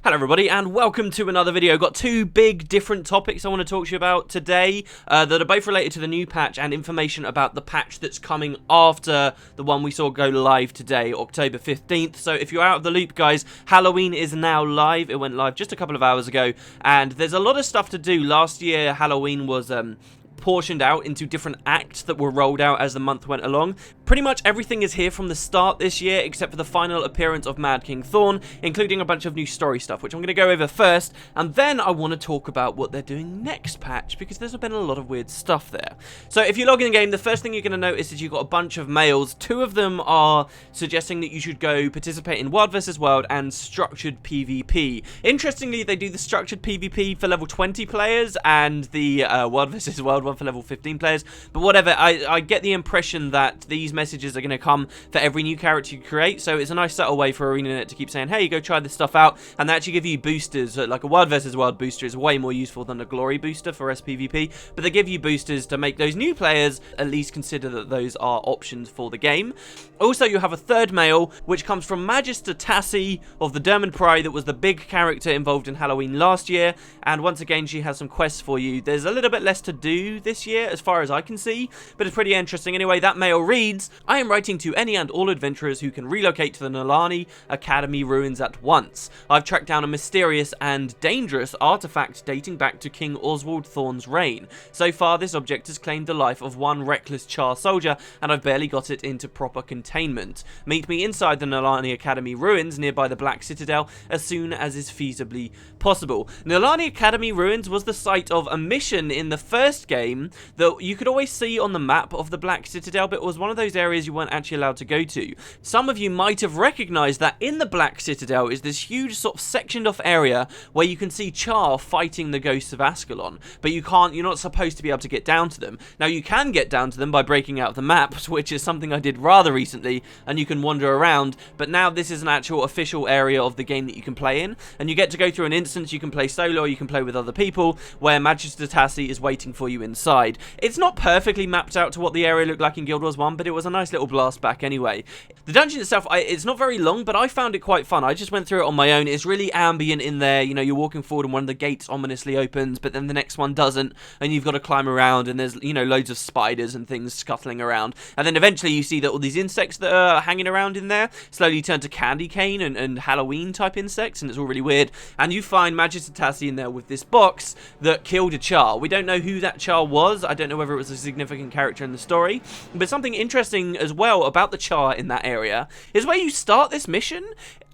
Hello everybody and welcome to another video. Got two big different topics I want to talk to you about today that are both related to the new patch and information about the patch that's coming after the one we saw go live today, October 15th. So if you're out of the loop guys, Halloween is now live. It went live just a couple of hours ago and there's a lot of stuff to do. Last year Halloween was portioned out into different acts that were rolled out as the month went along. Pretty much everything is here from the start this year except for the final appearance of Mad King Thorn, including a bunch of new story stuff, which I'm going to go over first, and then I want to talk about what they're doing next patch, because there's been a lot of weird stuff there. So if you log in the game, the first thing you're going to notice is you've got a bunch of mails. Two of them are suggesting that you should go participate in World vs. World and structured PvP. Interestingly, they do the structured PvP for level 20 players and the World vs. World one for level 15 players, but whatever, I get the impression that these messages are going to come for every new character you create, so it's a nice subtle way for ArenaNet to keep saying, hey, go try this stuff out, and they actually give you boosters. Like a World vs. World booster is way more useful than a Glory booster for SPVP, but they give you boosters to make those new players at least consider that those are options for the game. Also, you have a third mail, which comes from Magister Tassie of the Dermond Pride, that was the big character involved in Halloween last year, and once again, she has some quests for you. There's a little bit less to do this year, as far as I can see, but it's pretty interesting. Anyway, that mail reads, I am writing to any and all adventurers who can relocate to the Nalani Academy ruins at once. I've tracked down a mysterious and dangerous artifact dating back to King Oswald Thorn's reign. So far, this object has claimed the life of one reckless Char soldier, and I've barely got it into proper containment. Meet me inside the Nalani Academy ruins nearby the Black Citadel as soon as is feasibly possible. Nalani Academy ruins was the site of a mission in the first game that you could always see on the map of the Black Citadel, but it was one of those areas you weren't actually allowed to go to. Some of you might have recognized that in the Black Citadel is this huge sort of sectioned off area where you can see Char fighting the ghosts of Ascalon, but you're not supposed to be able to get down to them. Now you can get down to them by breaking out the maps, which is something I did rather recently, and you can wander around, but now this is an actual official area of the game that you can play in, and you get to go through an instance. You can play solo or you can play with other people, where Magister Tassie is waiting for you inside. It's not perfectly mapped out to what the area looked like in Guild Wars 1, but it was a nice little blast back anyway. The dungeon itself, it's not very long, but I found it quite fun. I just went through it on my own. It's really ambient in there. You know, you're walking forward and one of the gates ominously opens, but then the next one doesn't, and you've got to climb around, and there's, you know, loads of spiders and things scuttling around. And then eventually you see that all these insects that are hanging around in there slowly turn to candy cane and Halloween type insects, and it's all really weird. And you find Magister Tassie in there with this box that killed a Char. We don't know who that Char was. I don't know whether it was a significant character in the story, but something interesting as well about the Char in that area is where you start this mission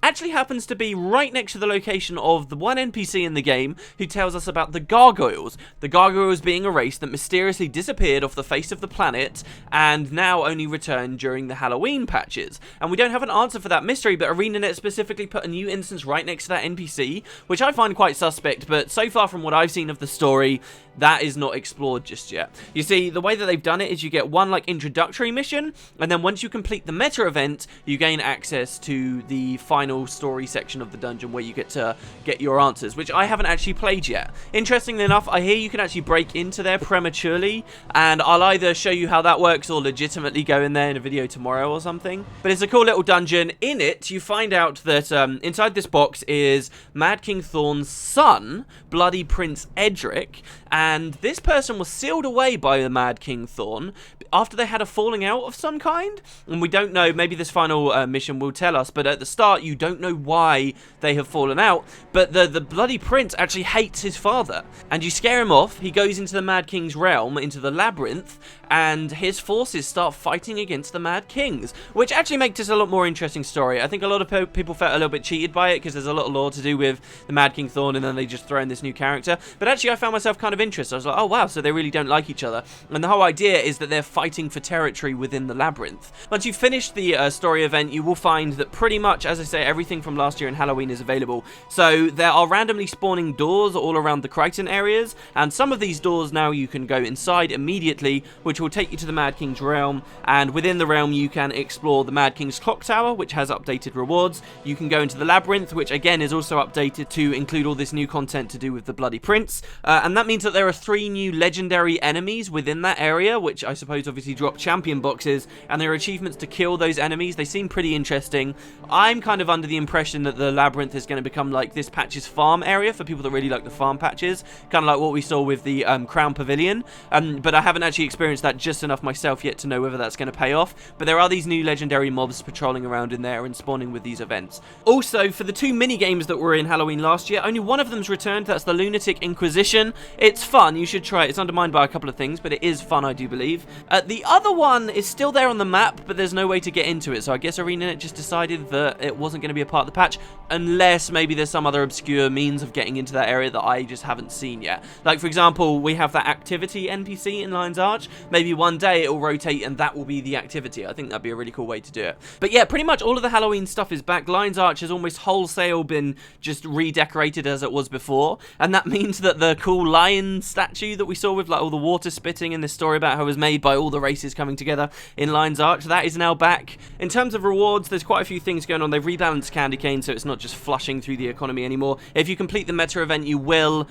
actually happens to be right next to the location of the one NPC in the game who tells us about the gargoyles. The gargoyles being a race that mysteriously disappeared off the face of the planet and now only return during the Halloween patches. And we don't have an answer for that mystery, but ArenaNet specifically put a new instance right next to that NPC, which I find quite suspect, but so far from what I've seen of the story, that is not explored just yet. You see, the way that they've done it is you get one like introductory mission, and then once you complete the meta event, you gain access to the final story section of the dungeon where you get to get your answers, which I haven't actually played yet. Interestingly enough, I hear you can actually break into there prematurely, and I'll either show you how that works or legitimately go in there in a video tomorrow or something. But it's a cool little dungeon. In it, you find out that inside this box is Mad King Thorn's son, Bloody Prince Edric, and this person was sealed away by the Mad King Thorn after they had a falling out of some kind, and we don't know, maybe this final mission will tell us, but at the start you don't know why they have fallen out, but the Bloody Prince actually hates his father, and you scare him off. He goes into the Mad King's realm, into the labyrinth, and his forces start fighting against the Mad Kings, which actually makes this a lot more interesting story. I think a lot of people felt a little bit cheated by it because there's a lot of lore to do with the Mad King Thorn, and then they just throw in this new character, but actually I found myself kind of interested. I was like, oh wow, so they really don't like each other, and the whole idea is that they're fighting for territory within the labyrinth. Once you finish the story event, you will find that pretty much, as I say, everything from last year in Halloween is available. So there are randomly spawning doors all around the Crichton areas, and some of these doors now you can go inside immediately, which will take you to the Mad King's realm, and within the realm you can explore the Mad King's clock tower, which has updated rewards. You can go into the labyrinth, which again is also updated to include all this new content to do with the Bloody Prince, and that means that there are 3 new legendary enemies within that area, which I suppose games obviously drop champion boxes, and there are achievements to kill those enemies. They seem pretty interesting. I'm kind of under the impression that the Labyrinth is going to become like this patch's farm area for people that really like the farm patches, kind of like what we saw with the Crown Pavilion, but I haven't actually experienced that just enough myself yet to know whether that's going to pay off. But there are these new legendary mobs patrolling around in there and spawning with these events. Also, for the 2 mini-games that were in Halloween last year, only one of them's returned. That's the Lunatic Inquisition. It's fun, you should try it. It's undermined by a couple of things, but it is fun, I do believe. The other one is still there on the map, but there's no way to get into it, so I guess ArenaNet just decided that it wasn't going to be a part of the patch, unless maybe there's some other obscure means of getting into that area that I just haven't seen yet. Like, for example, we have that activity NPC in Lion's Arch. Maybe one day it'll rotate and that will be the activity. I think that'd be a really cool way to do it. But yeah, pretty much all of the Halloween stuff is back. Lion's Arch has almost wholesale been just redecorated as it was before, and that means that the cool lion statue that we saw with like all the water spitting in this story about how it was made by all the races coming together in Lion's Arch, that is now back. In terms of rewards, there's quite a few things going on. They've rebalanced Candy Cane, so it's not just flushing through the economy anymore. If you complete the meta event, you will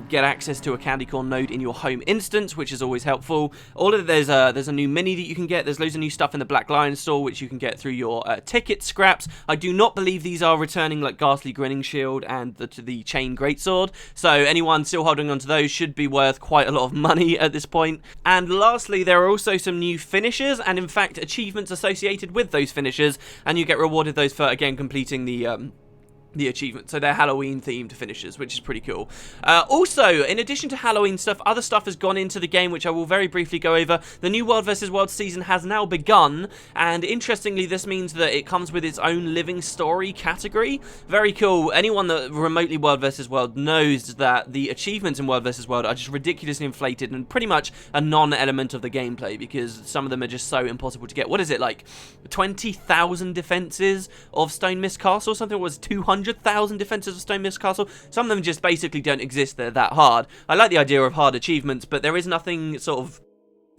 get access to a candy corn node in your home instance, which is always helpful. There's a new mini that you can get. There's loads of new stuff in the Black Lion store, which you can get through your ticket scraps. I do not believe these are returning, like Ghastly Grinning Shield and the Chain Greatsword. So anyone still holding on to those should be worth quite a lot of money at this point. And lastly, there are also some new finishers, and in fact achievements associated with those finishers, and you get rewarded those for, again, completing the achievement. So they're Halloween themed finishers, which is pretty cool. Also, in addition to Halloween stuff, other stuff has gone into the game, which I will very briefly go over. The new World vs. World season has now begun, and interestingly, this means that it comes with its own living story category. Very cool. Anyone that remotely World vs. World knows that the achievements in World vs. World are just ridiculously inflated and pretty much a non-element of the gameplay, because some of them are just so impossible to get. What is it, like 20,000 defenses of Stone Mist Castle or something? It was 200,000 defenses of Stone Mist Castle. Some of them just basically don't exist. They're that hard. I like the idea of hard achievements, but there is nothing sort of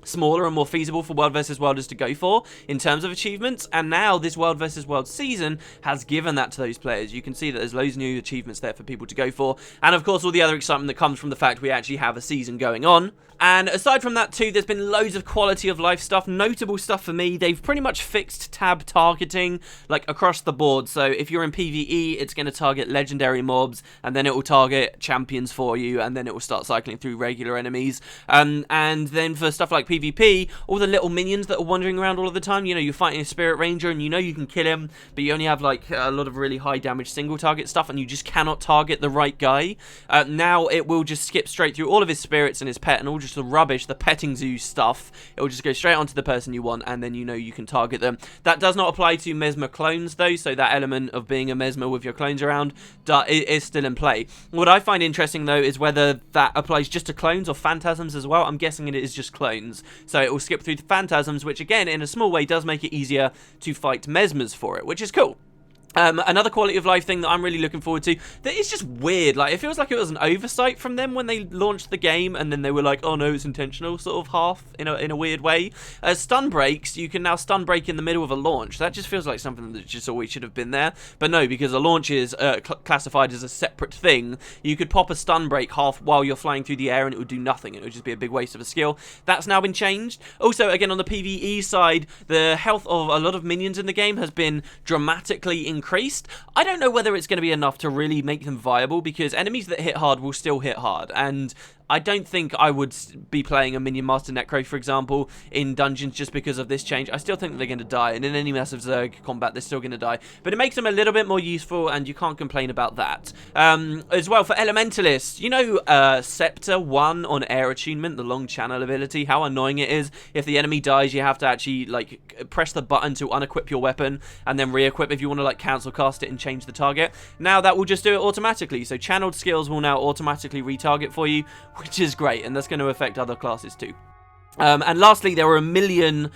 smaller and more feasible for World vs. Worlders to go for in terms of achievements, and now this World vs. World season has given that to those players. You can see that there's loads of new achievements there for people to go for, and of course all the other excitement that comes from the fact we actually have a season going on. And aside from that too, there's been loads of quality of life stuff. Notable stuff for me, they've pretty much fixed tab targeting like across the board. So if you're in PvE, it's going to target legendary mobs, and then it will target champions for you, and then it will start cycling through regular enemies. And then for stuff like PvP, all the little minions that are wandering around all of the time, you know, you're fighting a Spirit Ranger and you know you can kill him, but you only have like a lot of really high damage single target stuff, and you just cannot target the right guy. Now it will just skip straight through all of his spirits and his pet and all just the rubbish, the petting zoo stuff. It will just go straight onto the person you want, and then you know you can target them. That does not apply to Mesmer clones though, so that element of being a Mesmer with your clones around is still in play. What I find interesting though is whether that applies just to clones or phantasms as well. I'm guessing it is just clones, so it will skip through the phantasms, which again in a small way does make it easier to fight Mesmers for it, which is cool. Another quality of life thing that I'm really looking forward to, that is just weird, like it feels like it was an oversight from them when they launched the game, and then they were like, oh no, it's intentional, sort of half, in a weird way. Stun breaks, you can now stun break in the middle of a launch. That just feels like something that just always should have been there, but no, because a launch is classified as a separate thing. You could pop a stun break half while you're flying through the air and it would do nothing, it would just be a big waste of a skill. That's now been changed. Also, again, on the PvE side, the health of a lot of minions in the game has been dramatically increased. I don't know whether it's going to be enough to really make them viable, because enemies that hit hard will still hit hard, and I don't think I would be playing a Minion Master Necro, for example, in dungeons just because of this change. I still think that they're going to die, and in any massive Zerg combat, they're still going to die. But it makes them a little bit more useful, and you can't complain about that. As well, for Elementalists, you know Scepter 1 on Air Attunement, the long channel ability, how annoying it is. If the enemy dies, you have to actually, like, press the button to unequip your weapon, and then re-equip if you want to, like, cancel cast it and change the target. Now that will just do it automatically, so channeled skills will now automatically retarget for you, which is great, and that's going to affect other classes too. And lastly, there were a million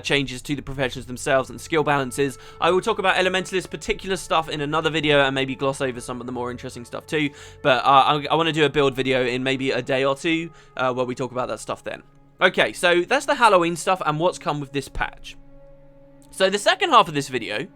changes to the professions themselves and skill balances. I will talk about Elementalist particular stuff in another video and maybe gloss over some of the more interesting stuff too, but I want to do a build video in maybe a day or two where we talk about that stuff then. Okay, so that's the Halloween stuff and what's come with this patch. So the second half of this video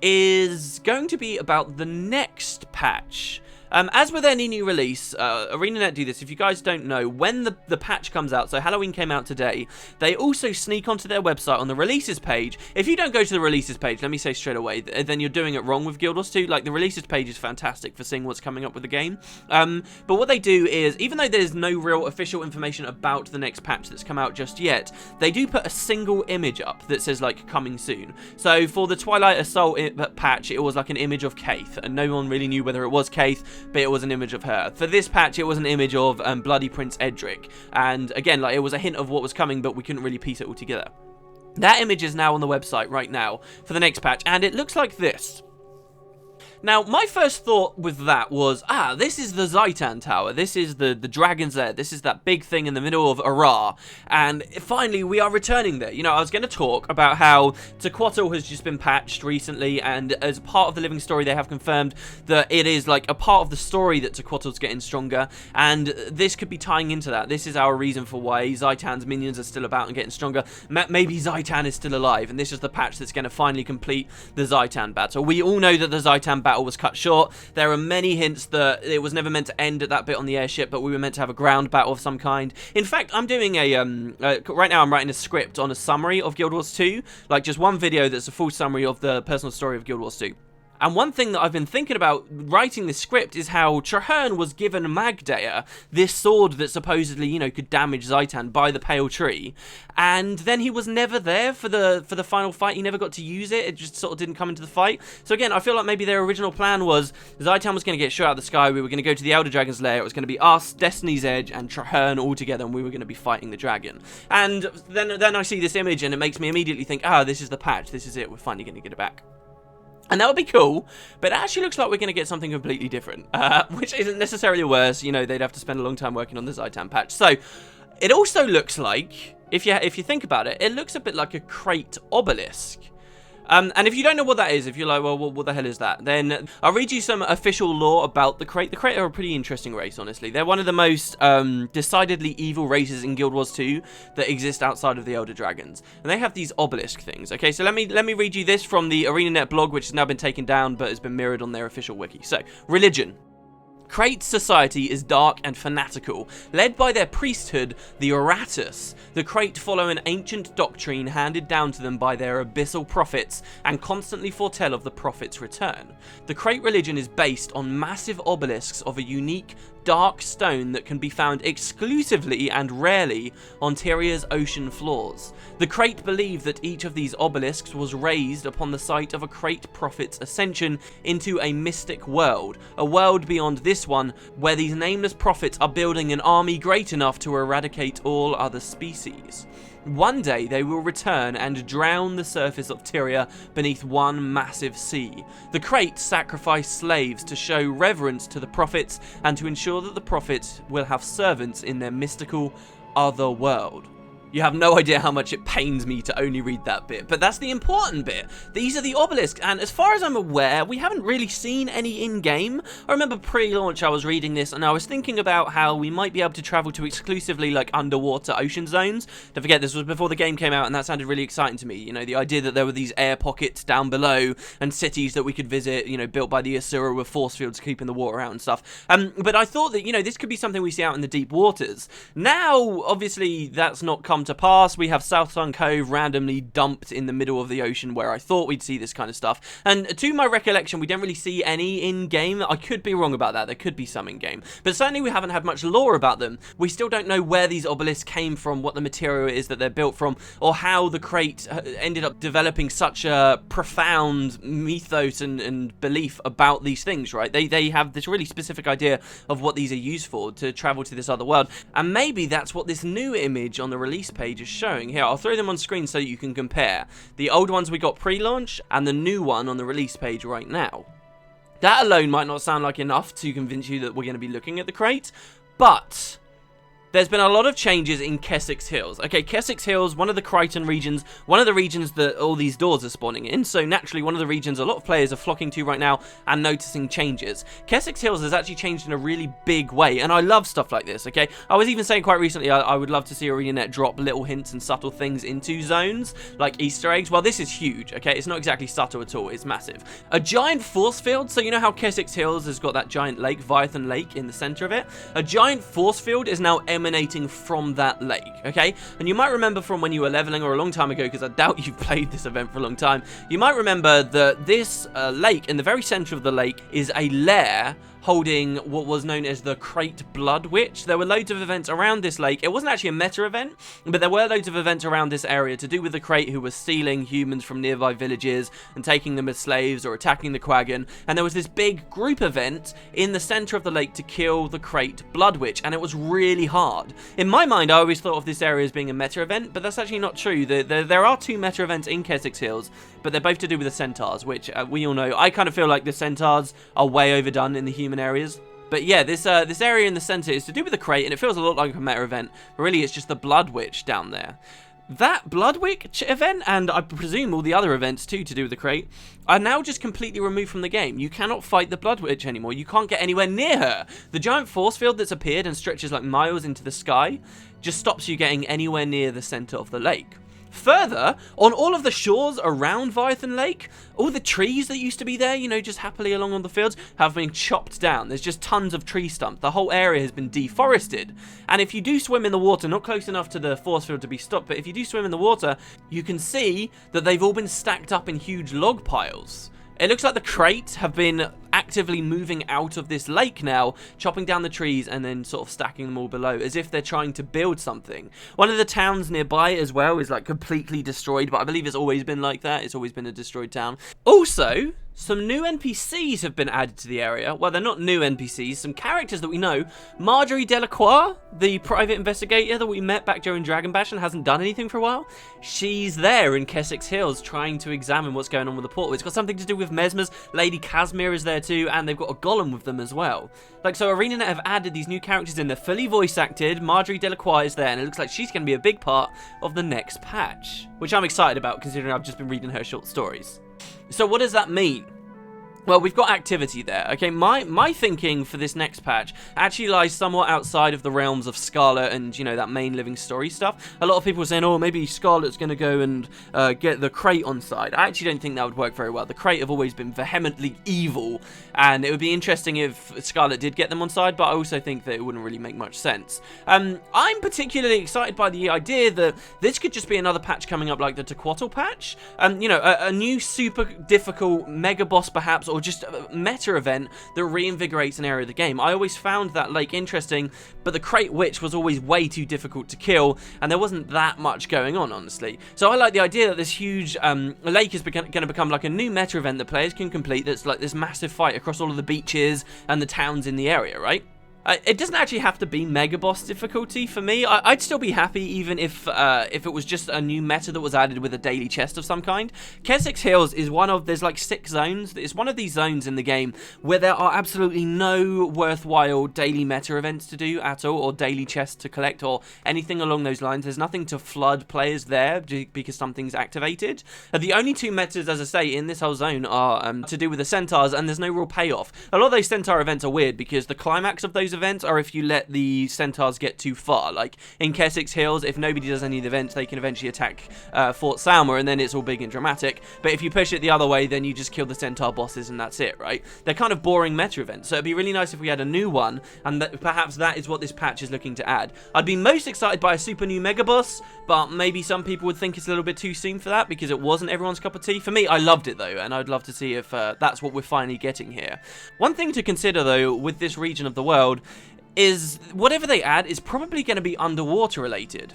is going to be about the next patch. As with any new release, ArenaNet do this. If you guys don't know, when the patch comes out, so Halloween came out today, they also sneak onto their website on the releases page. If you don't go to the releases page, let me say straight away, then you're doing it wrong with Guild Wars 2. Like, the releases page is fantastic for seeing what's coming up with the game. But what they do is, even though there's no real official information about the next patch that's come out just yet, they do put a single image up that says, like, coming soon. So for the Twilight Assault patch, it was like an image of Kaith, and no one really knew whether it was Kaith, but it was an image of her. For this patch, it was an image of Bloody Prince Edric, and again, like, it was a hint of what was coming, but we couldn't really piece it all together. That image is now on the website right now for the next patch, and it looks like this. Now, my first thought with that was, this is the Zaitan Tower, this is the Dragon's Lair, this is that big thing in the middle of Arar, and finally we are returning there. You know, I was going to talk about how Tequatl has just been patched recently, and as part of the living story they have confirmed that it is like a part of the story that Tequatl's getting stronger, and this could be tying into that. This is our reason for why Zaitan's minions are still about and getting stronger. Maybe Zaitan is still alive, and this is the patch that's going to finally complete the Zaitan battle. We all know that the Zaitan battle was cut short. There are many hints that it was never meant to end at that bit on the airship, but we were meant to have a ground battle of some kind. In fact, I'm doing a right now I'm writing a script on a summary of Guild Wars 2, like just one video that's a full summary of the personal story of Guild Wars 2. And one thing that I've been thinking about writing this script is how Trahearne was given Magdea, this sword that supposedly, you know, could damage Zaitan by the Pale Tree, and then he was never there for the final fight. He never got to use it. It just sort of didn't come into the fight. So again, I feel like maybe their original plan was Zaitan was going to get shot out of the sky. We were going to go to the Elder Dragon's lair. It was going to be us, Destiny's Edge, and Trahearne all together, and we were going to be fighting the dragon. And then I see this image, and it makes me immediately think, this is the patch. This is it. We're finally going to get it back. And that would be cool, but it actually looks like we're going to get something completely different, which isn't necessarily worse. You know, they'd have to spend a long time working on the Zaitan patch. So, it also looks like, if you think about it, it looks a bit like a crate obelisk. And if you don't know what that is, if you're like, well, what the hell is that? Then I'll read you some official lore about the Crate. The Crate are a pretty interesting race, honestly. They're one of the most decidedly evil races in Guild Wars 2 that exist outside of the Elder Dragons. And they have these obelisk things. Okay, so let me read you this from the ArenaNet blog, which has now been taken down, but has been mirrored on their official wiki. So, religion. Crate's society is dark and fanatical, led by their priesthood, the Oratus. The Crate follow an ancient doctrine handed down to them by their abyssal prophets and constantly foretell of the prophet's return. The Crate religion is based on massive obelisks of a unique, dark stone that can be found exclusively and rarely on Tyria's ocean floors. The Crate believe that each of these obelisks was raised upon the site of a Crate prophet's ascension into a mystic world, a world beyond this one, where these nameless prophets are building an army great enough to eradicate all other species. One day they will return and drown the surface of Tyria beneath one massive sea. The Crate sacrifice slaves to show reverence to the prophets and to ensure that the prophets will have servants in their mystical other world. You have no idea how much it pains me to only read that bit, but that's the important bit. These are the obelisks, and as far as I'm aware, we haven't really seen any in-game. I remember pre-launch I was reading this, and I was thinking about how we might be able to travel to exclusively, like, underwater ocean zones. Don't forget, this was before the game came out, and that sounded really exciting to me. You know, the idea that there were these air pockets down below, and cities that we could visit, you know, built by the Asura with force fields keeping the water out and stuff. But I thought that, you know, this could be something we see out in the deep waters. Now, obviously, that's not come to pass. We have South Sun Cove randomly dumped in the middle of the ocean where I thought we'd see this kind of stuff. And to my recollection, we don't really see any in-game. I could be wrong about that. There could be some in-game. But certainly we haven't had much lore about them. We still don't know where these obelisks came from, what the material is that they're built from, or how the Crate ended up developing such a profound mythos and belief about these things, right? They have this really specific idea of what these are used for, to travel to this other world. And maybe that's what this new image on the release page is showing. Here, I'll throw them on screen so you can compare the old ones we got pre-launch and the new one on the release page right now. That alone might not sound like enough to convince you that we're going to be looking at the Crate, but there's been a lot of changes in Kessix Hills. Okay, Kessix Hills, one of the Crichton regions, one of the regions that all these doors are spawning in, so naturally one of the regions a lot of players are flocking to right now and noticing changes. Kessix Hills has actually changed in a really big way, and I love stuff like this, okay? I was even saying quite recently I would love to see ArenaNet drop little hints and subtle things into zones, like Easter eggs. Well, this is huge, okay? It's not exactly subtle at all, it's massive. A giant force field, so you know how Kessix Hills has got that giant lake, Viathan Lake, in the center of it? A giant force field is now emanating from that lake, okay? And you might remember from when you were leveling, or a long time ago, because I doubt you've played this event for a long time, you might remember that this lake, in the very center of the lake, is a lair holding what was known as the Crate Blood Witch. There were loads of events around this lake. It wasn't actually a meta event, but there were loads of events around this area to do with the Crate, who was stealing humans from nearby villages and taking them as slaves or attacking the Quaggan. And there was this big group event in the center of the lake to kill the Crate Blood Witch, and it was really hard. In my mind, I always thought of this area as being a meta event, but that's actually not true. There are two meta events in Kessix Hills, but they're both to do with the centaurs, which we all know. I kind of feel like the centaurs are way overdone in the human areas. But yeah, this area in the center is to do with the Crate, and it feels a lot like a meta event, but really it's just the Blood Witch down there. That Blood Witch event, and I presume all the other events too to do with the Crate, are now just completely removed from the game. You cannot fight the Blood Witch anymore. You can't get anywhere near her. The giant force field that's appeared and stretches like miles into the sky just stops you getting anywhere near the center of the lake. Further, on all of the shores around Viathan Lake, all the trees that used to be there, you know, just happily along on the fields, have been chopped down. There's just tons of tree stumps. The whole area has been deforested. And if you do swim in the water, not close enough to the force field to be stopped, but if you do swim in the water, you can see that they've all been stacked up in huge log piles. It looks like the Crate have been actively moving out of this lake now, chopping down the trees and then sort of stacking them all below, as if they're trying to build something. One of the towns nearby as well is like completely destroyed, but I believe it's always been like that. It's always been a destroyed town. Also, some new NPCs have been added to the area. Well, they're not new NPCs, some characters that we know. Marjorie Delacroix, the private investigator that we met back during Dragon Bash and hasn't done anything for a while, she's there in Kessix Hills trying to examine what's going on with the portal. It's got something to do with Mesmers. Lady Casimir is there too, and they've got a golem with them as well. Like, so ArenaNet have added these new characters in. They're fully voice acted. Marjorie Delacroix is there, and it looks like she's going to be a big part of the next patch, which I'm excited about considering I've just been reading her short stories. So what does that mean? Well, we've got activity there, okay? My thinking for this next patch actually lies somewhat outside of the realms of Scarlet and, you know, that main living story stuff. A lot of people are saying, oh, maybe Scarlet's going to go and get the Crate on side. I actually don't think that would work very well. The Crate have always been vehemently evil, and it would be interesting if Scarlet did get them on side, but I also think that it wouldn't really make much sense. I'm particularly excited by the idea that this could just be another patch coming up like the Tequatl patch. You know, a new super difficult mega boss perhaps, or just a meta event that reinvigorates an area of the game. I always found that lake interesting, but the Crate Witch was always way too difficult to kill, and there wasn't that much going on, honestly. So I like the idea that this huge lake is going to become like a new meta event that players can complete, that's like this massive fight across all of the beaches and the towns in the area, right? It doesn't actually have to be Mega Boss difficulty for me. I'd still be happy even if it was just a new meta that was added with a daily chest of some kind. Kessix Hills is there's like 6 zones. It's one of these zones in the game where there are absolutely no worthwhile daily meta events to do at all, or daily chests to collect, or anything along those lines. There's nothing to flood players there because something's activated. The only 2 metas, as I say, in this whole zone are to do with the centaurs, and there's no real payoff. A lot of those centaur events are weird because the climax of those events are if you let the centaurs get too far. Like in Kessix Hills, if nobody does any of the events, they can eventually attack Fort Salma, and then it's all big and dramatic. But if you push it the other way, then you just kill the centaur bosses and that's it, right? They're kind of boring meta events, so it'd be really nice if we had a new one, and perhaps that is what this patch is looking to add. I'd be most excited by a super new mega boss, but maybe some people would think it's a little bit too soon for that because it wasn't everyone's cup of tea. For me, I loved it though, and I'd love to see if that's what we're finally getting here. One thing to consider though with this region of the world is whatever they add is probably going to be underwater related.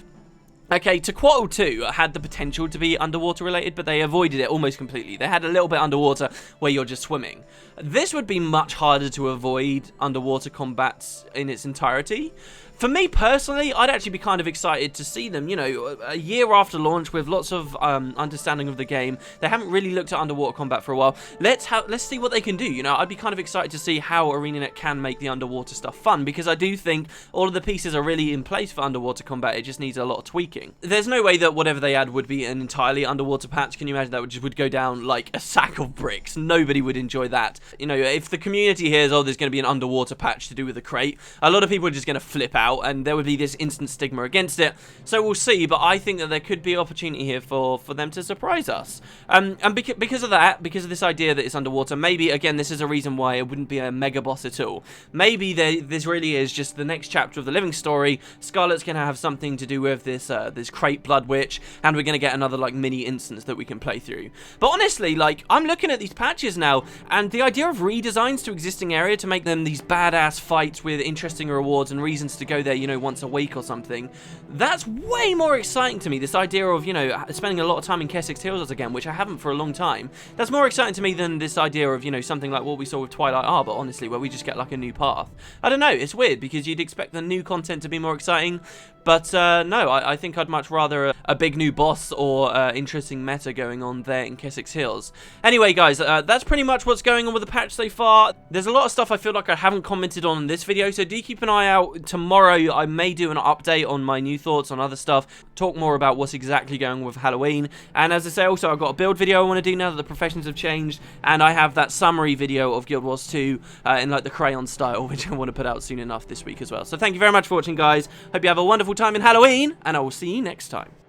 Okay, Tequatl 2 had the potential to be underwater related, but they avoided it almost completely. They had a little bit underwater where you're just swimming. This would be much harder to avoid underwater combats in its entirety. For me personally, I'd actually be kind of excited to see them, you know, a year after launch with lots of understanding of the game. They haven't really looked at underwater combat for a while. Let's see what they can do, you know. I'd be kind of excited to see how ArenaNet can make the underwater stuff fun, because I do think all of the pieces are really in place for underwater combat. It just needs a lot of tweaking. There's no way that whatever they add would be an entirely underwater patch. Can you imagine that? Would go down like a sack of bricks. Nobody would enjoy that. You know, if the community hears, oh, there's going to be an underwater patch to do with the crate, a lot of people are just going to flip out, and there would be this instant stigma against it. So we'll see, but I think that there could be opportunity here for them to surprise us. And because of that, because of this idea that it's underwater, maybe, again, this is a reason why it wouldn't be a mega boss at all. Maybe this really is just the next chapter of the living story. Scarlet's going to have something to do with this crate Blood Witch, and we're going to get another, like, mini instance that we can play through. But honestly, like, I'm looking at these patches now, and the idea of redesigns to existing area to make them these badass fights with interesting rewards and reasons to go there, you know, once a week or something, that's way more exciting to me. This idea of, you know, spending a lot of time in Kessix Hills again, which I haven't for a long time, that's more exciting to me than this idea of, you know, something like what we saw with Twilight Arbor, honestly, where we just get like a new path. I don't know, it's weird, because you'd expect the new content to be more exciting, but no, I think I'd much rather a big new boss or interesting meta going on there in Kessix Hills. Anyway, guys, that's pretty much what's going on with the patch so far. There's a lot of stuff I feel like I haven't commented on in this video, so do keep an eye out. Tomorrow, I may do an update on my new thoughts on other stuff, talk more about what's exactly going on with Halloween, and as I say, also, I've got a build video I want to do now that the professions have changed, and I have that summary video of Guild Wars 2 in, like, the crayon style, which I want to put out soon enough this week as well. So thank you very much for watching, guys. Hope you have a wonderful time in Halloween, and I will see you next time.